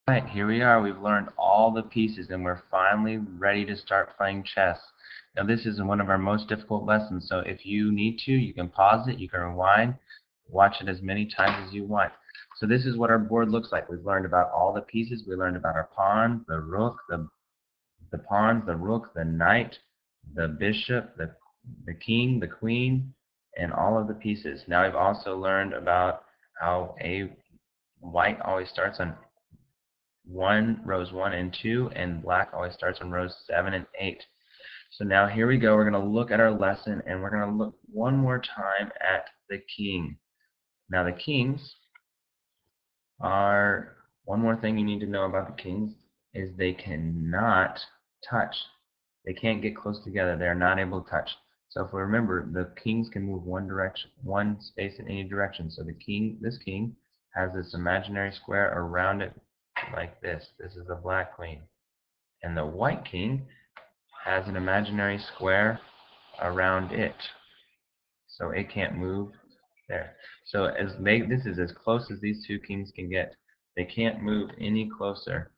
Right, here we are. We've learned all the pieces and we're finally ready to start playing chess. Now this is one of our most difficult lessons, so if you need to, you can pause it, you can rewind, watch it as many times as you want. So this is what our board looks like. We've learned about all the pieces. We learned about our pawn, the rook, the pawns, the rook, the knight, the bishop, the king, the queen, and all of the pieces. Now we've also learned about how a white always starts on rows 1 and 2, and black always starts on rows 7 and 8. So now here we go. We're going to look at our lesson, and we're going to look one more time at the king. Now the kings are, one more thing you need to know about the kings is they cannot touch. They can't get close together. They are not able to touch. So if we remember, the kings can move one direction, one space in any direction. So this king has this imaginary square around it like this. This is the black queen. And the white king has an imaginary square around it, so it can't move there. So this is as close as these two kings can get. They can't move any closer.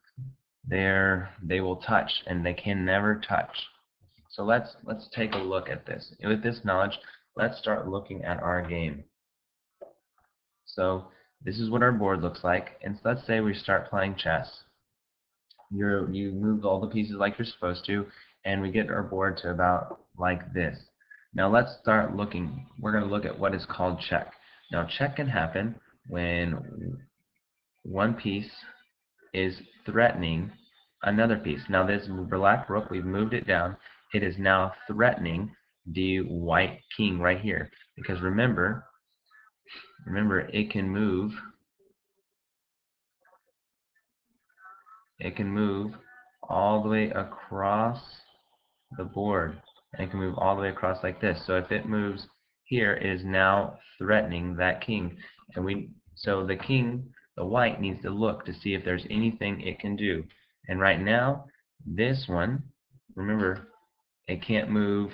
They will touch, and they can never touch. So let's take a look at this. With this knowledge, let's start looking at our game. So this is what our board looks like, and so let's say we start playing chess. You moved all the pieces like you're supposed to, and we get our board to about like this. Now let's start looking. We're going to look at what is called check. Now check can happen when one piece is threatening another piece. Now this black rook, we've moved it down. It is now threatening the white king right here. Because remember, it can move. It can move all the way across the board, and it can move all the way across like this. So if it moves here, it is now threatening that king, and so the king, the white, needs to look to see if there's anything it can do. And right now, this one, remember, it can't move.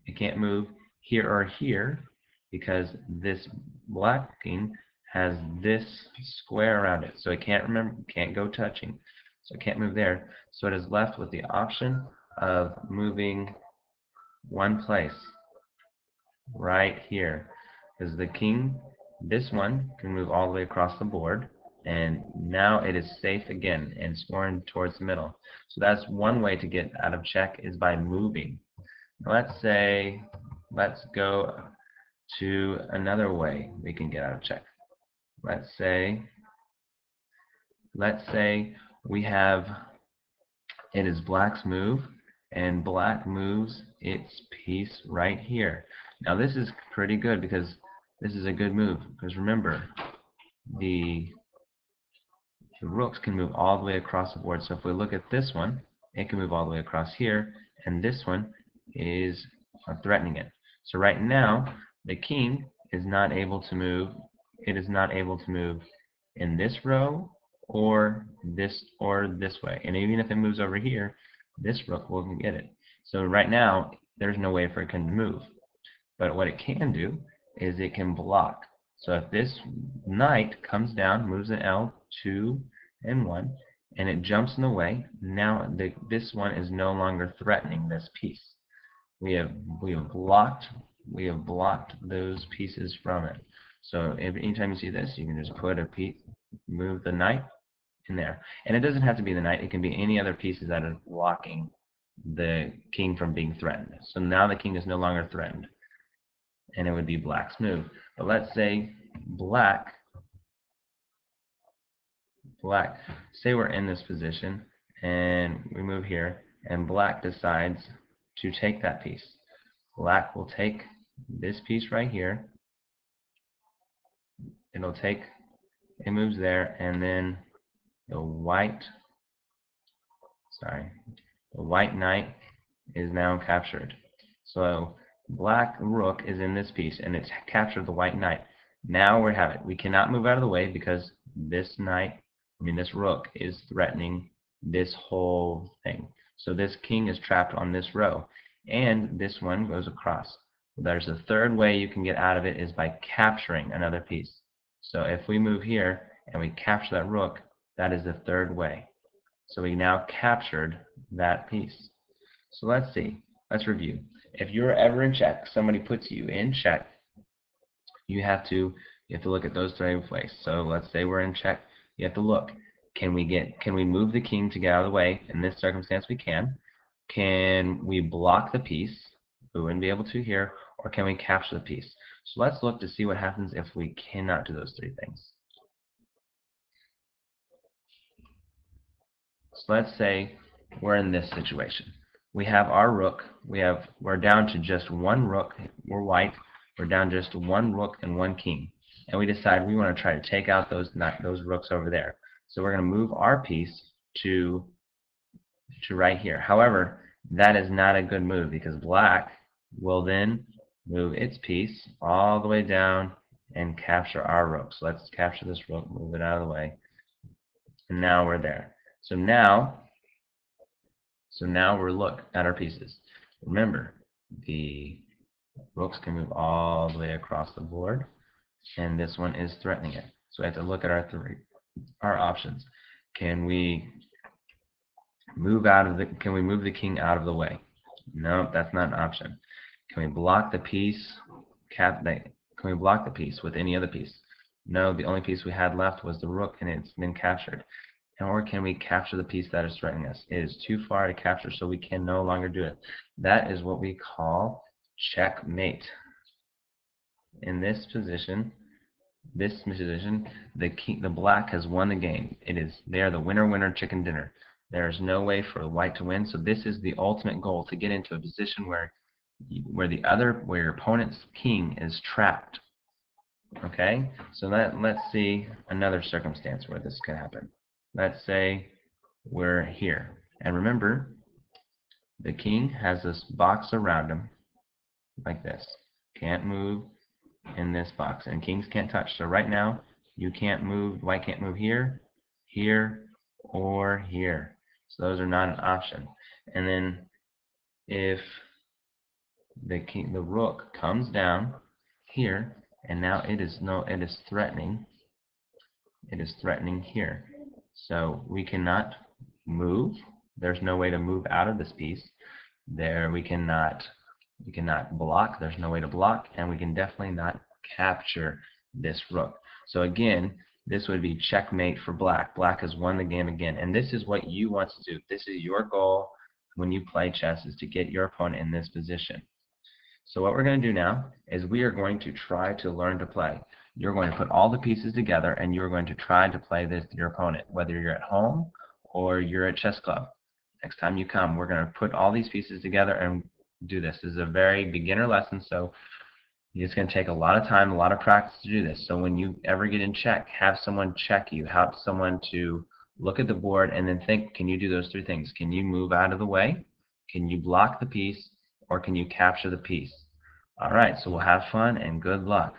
It can't move here or here because this black king has this square around it, so it can't go touching, so it can't move there. So it is left with the option of moving one place right here, because the king, this one, can move all the way across the board, and now it is safe again and scoring towards the middle. So that's one way to get out of check, is by moving. Let's go to another way we can get out of check. Let's say let's say we have, it is black's move, and black moves its piece right here. Now this is pretty good because this is a good move, because remember, the rooks can move all the way across the board. So if we look at this one, it can move all the way across here, and this one is threatening it. So right now, the king is not able to move. It is not able to move in this row or this way. And even if it moves over here, this rook will get it. So right now, there's no way for it to move. But what it can do is it can block. So if this knight comes down, moves an L, 2 and 1, and it jumps in the way, now this one is no longer threatening this piece. We have blocked those pieces from it. So anytime you see this, you can just put a piece, move the knight in there. And it doesn't have to be the knight, it can be any other pieces that are blocking the king from being threatened. So now the king is no longer threatened, and it would be black's move. But let's say black, say we're in this position, and we move here, and black decides to take that piece. Black will take this piece right here. It moves there, and then the white, the white knight is now captured. So black rook is in this piece, and it's captured the white knight. Now we have it. We cannot move out of the way because this rook is threatening this whole thing. So this king is trapped on this row, and this one goes across. There's a third way you can get out of it, is by capturing another piece. So if we move here and we capture that rook, That is the third way. So we now captured that piece. So let's see. Let's review. If you're ever in check, somebody puts you in check, you have to look at those three ways. So let's say we're in check. You have to look. Can we move the king to get out of the way? In this circumstance, we can. Can we block the piece? We wouldn't be able to here. Or can we capture the piece? So let's look to see what happens if we cannot do those three things. So let's say we're in this situation. We have our rook. We're down to just one rook. We're white. We're down just one rook and one king. And we decide we want to try to take out those rooks over there. So we're going to move our piece to right here. However, that is not a good move because black will then move its piece all the way down and capture our rook. So let's capture this rook, move it out of the way. And now we're there. So now we're look at our pieces. Remember, the rooks can move all the way across the board, and this one is threatening it. So we have to look at our options. Can we move the king out of the way? No, that's not an option. Can we block the piece? Can we block the piece with any other piece? No, the only piece we had left was the rook, and it's been captured. Or can we capture the piece that is threatening us? It is too far to capture, so we can no longer do it. That is what we call checkmate. In this position, the black has won the game. They are the winner, chicken dinner. There is no way for the white to win. So this is the ultimate goal, to get into a position where your opponent's king is trapped. Okay, so let's see another circumstance where this can happen. Let's say we're here, and remember, the king has this box around him like this. Can't move in this box, and kings can't touch. So right now, you can't move. White can't move here, here, or here. So those are not an option. And then if the rook comes down here, and now it is threatening. It is threatening here. So we cannot move. There's no way to move out of this piece. We cannot block. There's no way to block, and we can definitely not capture this rook. So again, this would be checkmate for black. Black has won the game again, and this is what you want to do. This is your goal when you play chess, is to get your opponent in this position. So what we're going to do now is we are going to try to learn to play. You're going to put all the pieces together, and you're going to try to play this to your opponent, whether you're at home or you're at chess club. Next time you come, we're going to put all these pieces together and do this. This is a very beginner lesson, so it's going to take a lot of time, a lot of practice to do this. So when you ever get in check, have someone check you, have someone to look at the board and then think, can you do those three things? Can you move out of the way? Can you block the piece? Or can you capture the piece? All right, so we'll have fun and good luck.